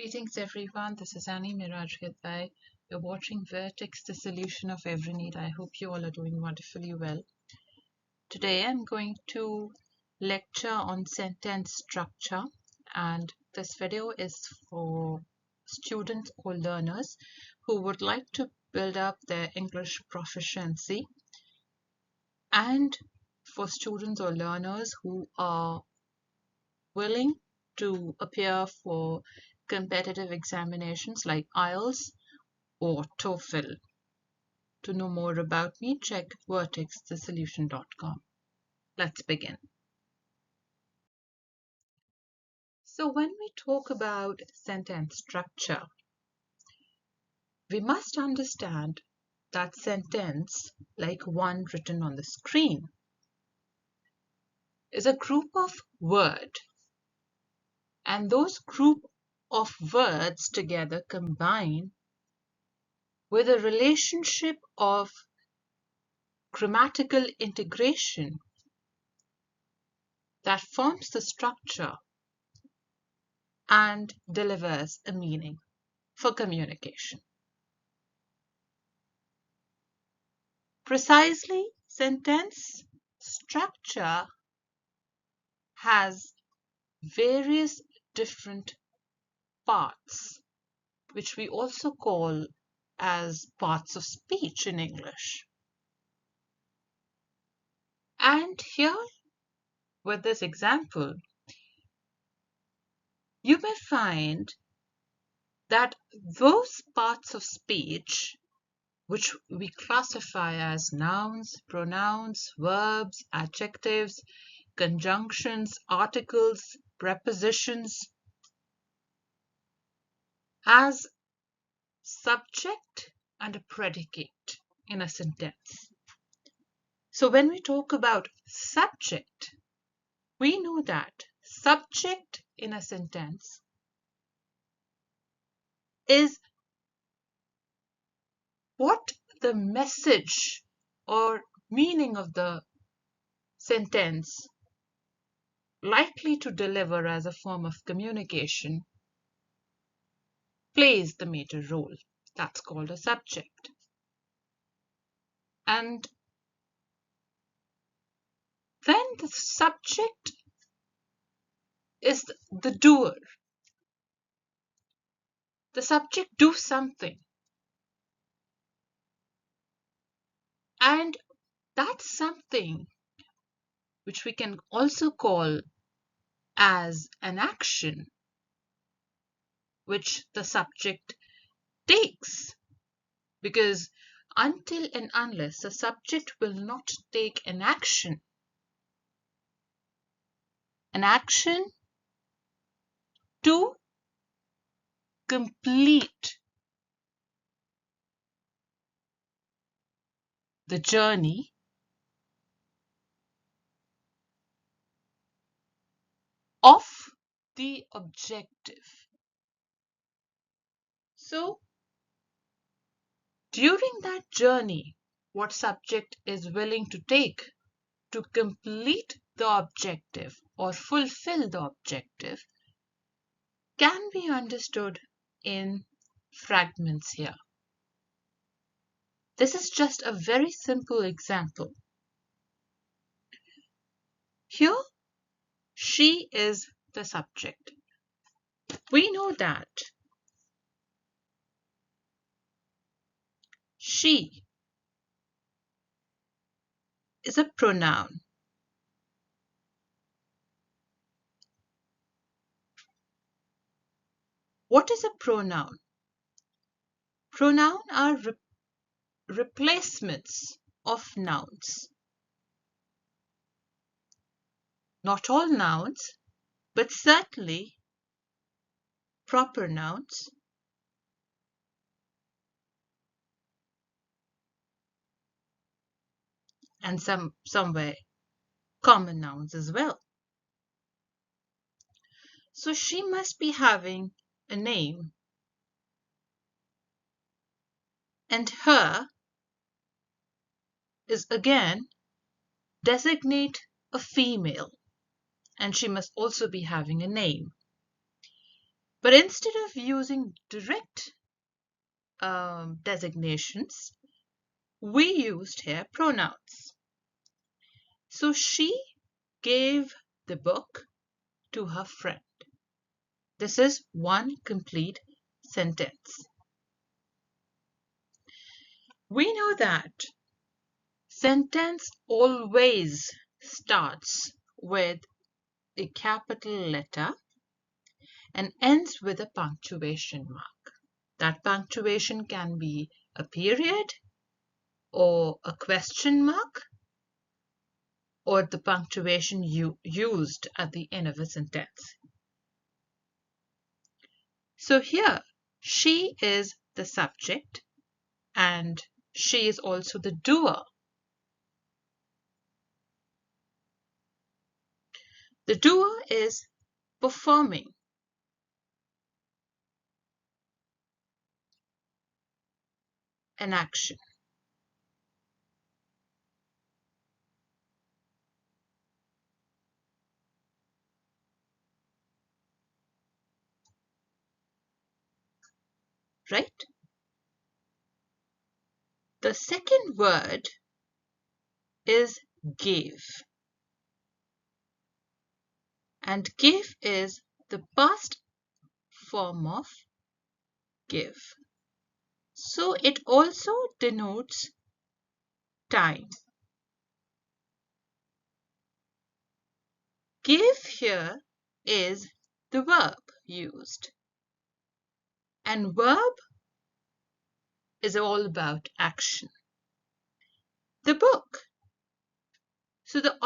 Greetings everyone, this is Meraj Kidwai. You're watching Vertex, the solution of every need. I hope you all are doing wonderfully well. Today I'm going to lecture on sentence structure, and this video is for students or learners who would like to build up their English proficiency, and for students or learners who are willing to appear for competitive examinations like IELTS or TOEFL. To know more about me, check vertexthesolution.com. Let's begin. So when we talk about sentence structure, we must understand that sentence, like one written on the screen, is a group of words, and those group of words together combine with a relationship of grammatical integration that forms the structure and delivers a meaning for communication. Precisely, sentence structure has various different parts, which we also call as parts of speech in English. And here, with this example, you may find that those parts of speech which we classify as nouns, pronouns, verbs, adjectives, conjunctions, articles, prepositions, as subject and a predicate in a sentence. So when we talk about subject, we know that subject in a sentence is what the message or meaning of the sentence likely to deliver as a form of communication plays the major role. That's called a subject. And then the subject is the doer. The subject do something. And that's something which we can also call as an action which the subject takes. Because until and unless the subject will not take an action to complete the journey, of the objective. So, during that journey, what subject is willing to take to complete the objective or fulfill the objective can be understood in fragments here. This is just a very simple example. Here, she is the subject. We know that she is a pronoun. What is a pronoun? Pronouns are replacements of nouns. Not all nouns, but certainly proper nouns and somewhere common nouns as well. So she must be having a name, and her is again designate a female, and she must also be having a name. But instead of using direct designations, we used here pronouns. So she gave the book to her friend. This is one complete sentence. We know that sentence always starts with a capital letter and ends with a punctuation mark. That punctuation can be a period or a question mark or the punctuation used at the end of a sentence. So here, she is the subject and she is also the doer. The doer is performing. An action. Right? The second word is gave. And give is the past form of give. So it also denotes time. Give here is the verb used. And verb is all about action. The book. So the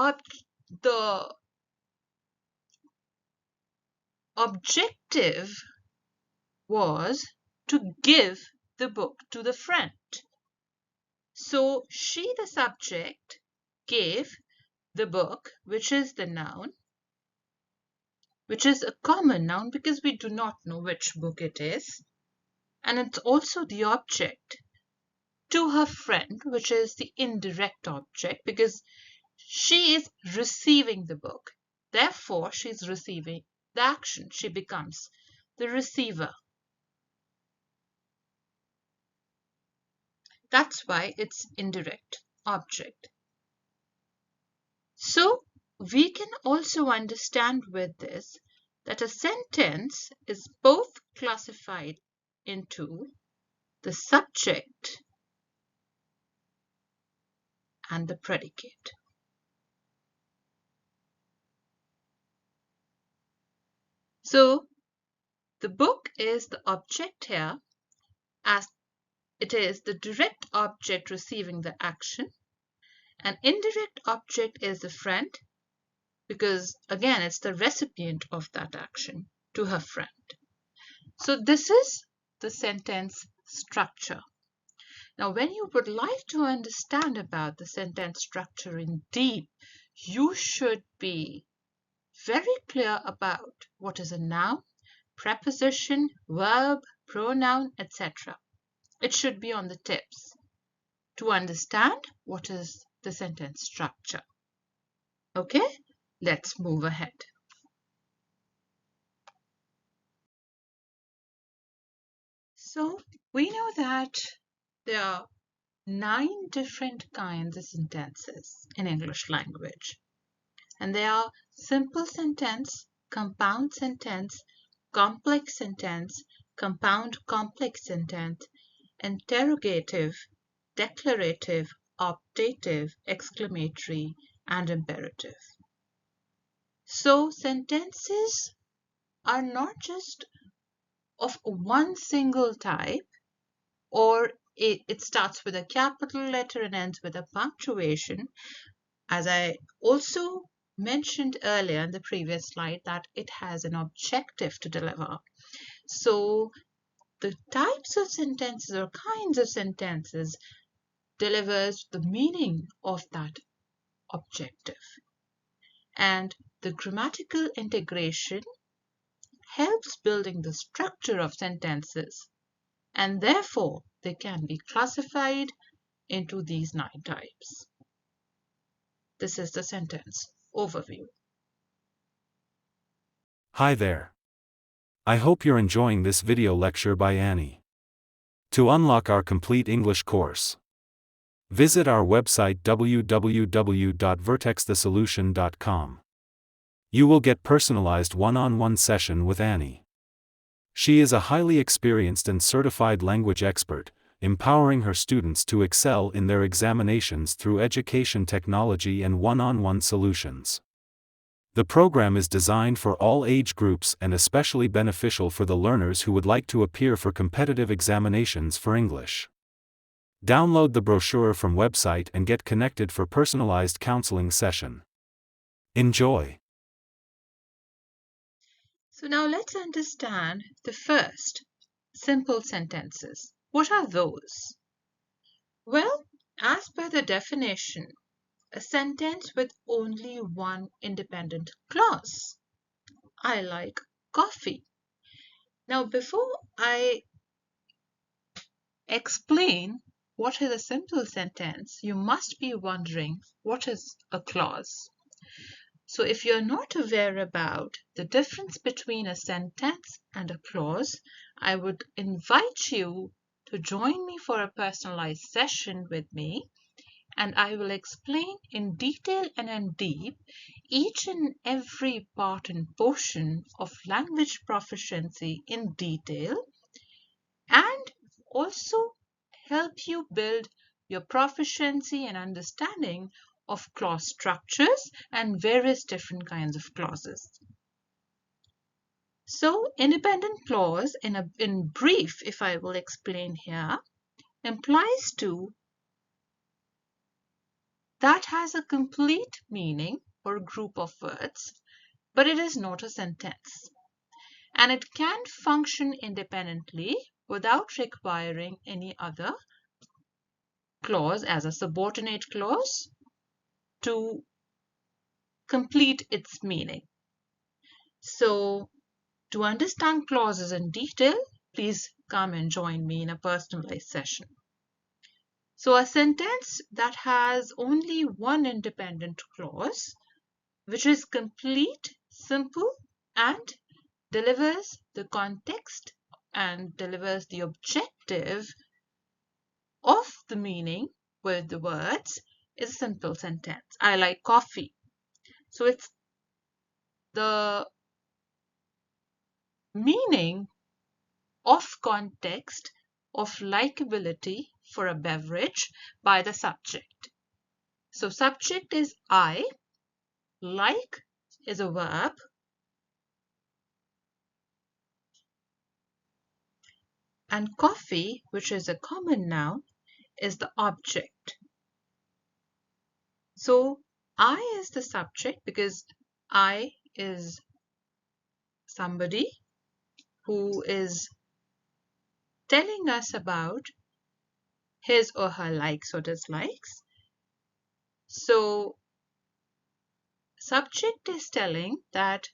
objective was to give the book to the friend. So she, the subject, gave the book, which is the noun, which is a common noun because we do not know which book it is. And it's also the object to her friend, which is the indirect object because she is receiving the book. Therefore, she's receiving the action. She becomes the receiver. That's why it's indirect object. So we can also understand with this that a sentence is both classified into the subject and the predicate. So the book is the object here as it is the direct object receiving the action. An indirect object is the friend because again it's the recipient of that action to her friend. So this is the sentence structure. Now when you would like to understand about the sentence structure in deep, you should be very clear about what is a noun, preposition, verb, pronoun, etc. It should be on the tips to understand what is the sentence structure. Okay, let's move ahead. So we know that there are 9 different kinds of sentences in English language. And they are simple sentence, compound sentence, complex sentence, compound complex sentence, interrogative, declarative, optative, exclamatory, and imperative. So sentences are not just of one single type, or it starts with a capital letter and ends with a punctuation. As I also mentioned earlier in the previous slide, that it has an objective to deliver. So the types of sentences or kinds of sentences delivers the meaning of that objective. And the grammatical integration helps building the structure of sentences, and therefore they can be classified into these 9 types. This is the sentence overview. Hi there. I hope you're enjoying this video lecture by Annie. To unlock our complete English course, visit our website www.vertexthesolution.com. You will get personalized one-on-one session with Annie. She is a highly experienced and certified language expert, empowering her students to excel in their examinations through education technology and one-on-one solutions. The program is designed for all age groups and especially beneficial for the learners who would like to appear for competitive examinations for English. Download the brochure from website and get connected for personalized counseling session. Enjoy! So now let's understand the first, simple sentences. What are those? Well, as per the definition, a sentence with only one independent clause. I like coffee. Now, before I explain what is a simple sentence, you must be wondering what is a clause. So if you're not aware about the difference between a sentence and a clause, I would invite you to join me for a personalized session with me, and I will explain in detail and in deep each and every part and portion of language proficiency in detail, and also help you build your proficiency and understanding of clause structures and various different kinds of clauses. So independent clause, in brief, if I will explain here, implies to that has a complete meaning or group of words, but it is not a sentence. And it can function independently without requiring any other clause as a subordinate clause to complete its meaning. So to understand clauses in detail, please come and join me in a personalized session. So a sentence that has only one independent clause, which is complete, simple, and delivers the context and delivers the objective of the meaning with the words, is a simple sentence. I like coffee. So it's the meaning of context of likability for a beverage by the subject. So subject is I, like is a verb, and coffee, which is a common noun, is the object. So I is the subject because I is somebody who is telling us about his or her likes or dislikes. So subject is telling that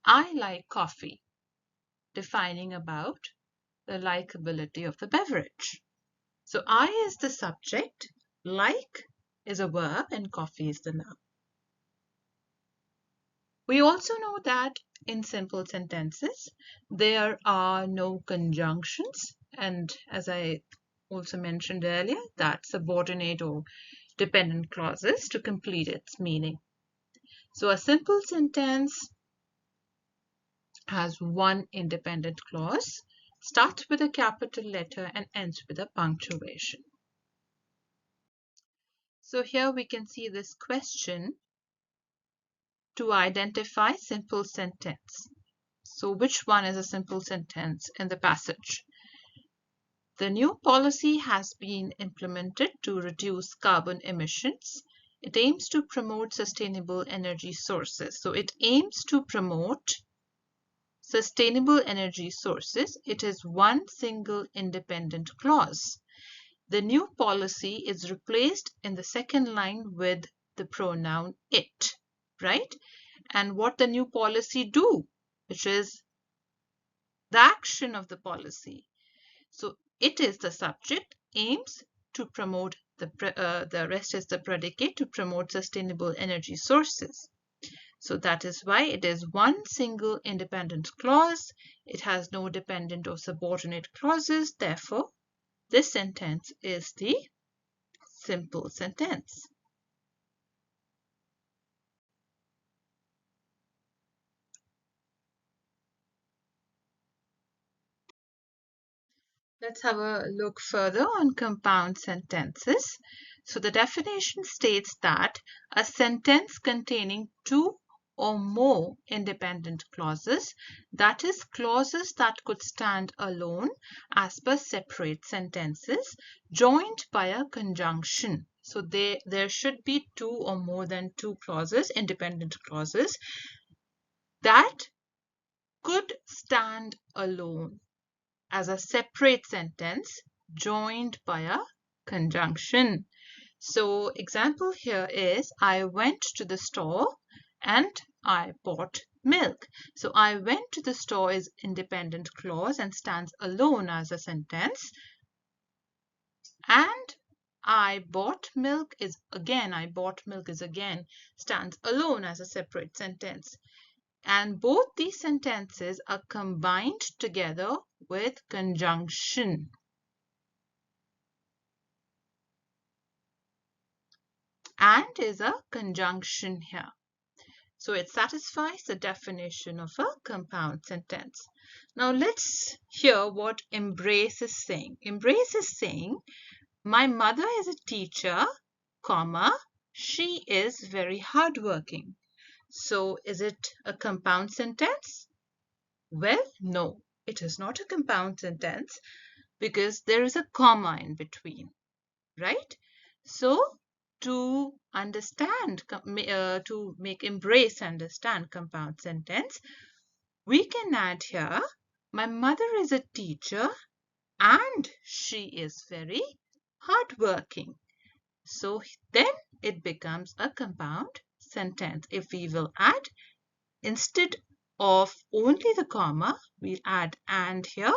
I like coffee, defining about the likability of the beverage. So I is the subject, like is a verb, and coffee is the noun. We also know that in simple sentences, there are no conjunctions, and as I also mentioned earlier, that subordinate or dependent clauses to complete its meaning. So a simple sentence has one independent clause, starts with a capital letter and ends with a punctuation. So here we can see this question to identify simple sentence. So which one is a simple sentence in the passage? The new policy has been implemented to reduce carbon emissions. It aims to promote sustainable energy sources. So it aims to promote sustainable energy sources. It is one single independent clause. The new policy is replaced in the second line with the pronoun it, right? And what the new policy do, which is the action of the policy. So it is the subject, aims to promote the rest is the predicate, to promote sustainable energy sources. So that is why it is one single independent clause. It has no dependent or subordinate clauses. Therefore, this sentence is the simple sentence. Let's have a look further on compound sentences. So the definition states that a sentence containing two or more independent clauses, that is, clauses that could stand alone as per separate sentences, joined by a conjunction. So there should be two or more than two clauses, independent clauses, that could stand alone as a separate sentence joined by a conjunction. So example here is I went to the store and I bought milk. So I went to the store is independent clause and stands alone as a sentence. And I bought milk is again stands alone as a separate sentence. And both these sentences are combined together with conjunction. And is a conjunction here. So it satisfies the definition of a compound sentence. Now let's hear what embrace is saying. Embrace is saying, my mother is a teacher, comma, she is very hardworking. So is it a compound sentence? Well, no, it is not a compound sentence because there is a comma in between, right? So to understand, to make embrace understand compound sentence, we can add here, my mother is a teacher and she is very hardworking. So then it becomes a compound sentence. If we will add, instead of only the comma, we'll add and here.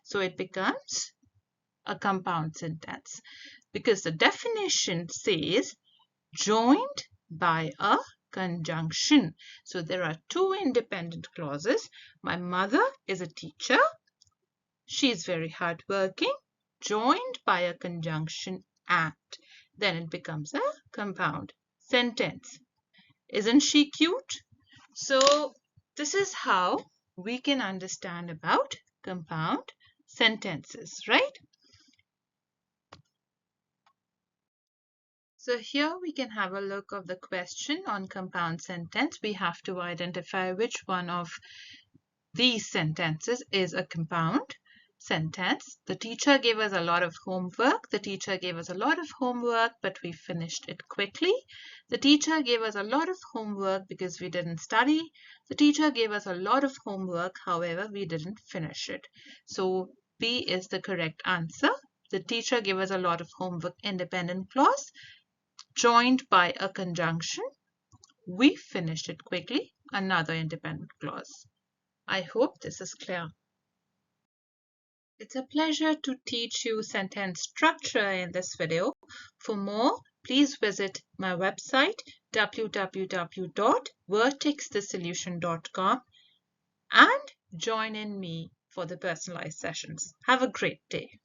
So it becomes a compound sentence because the definition says joined by a conjunction. So there are two independent clauses. My mother is a teacher. She is very hardworking, joined by a conjunction and. Then it becomes a compound sentence. Isn't she cute? So this is how we can understand about compound sentences, right? So here we can have a look of the question on compound sentence. We have to identify which one of these sentences is a compound sentence. The teacher gave us a lot of homework. The teacher gave us a lot of homework, but we finished it quickly. The teacher gave us a lot of homework because we didn't study. The teacher gave us a lot of homework, however, we didn't finish it. So B is the correct answer. The teacher gave us a lot of homework, independent clause, joined by a conjunction. We finished it quickly, another independent clause. I hope this is clear. It's a pleasure to teach you sentence structure in this video. For more, please visit my website www.vertexthesolution.com and join in me for the personalized sessions. Have a great day.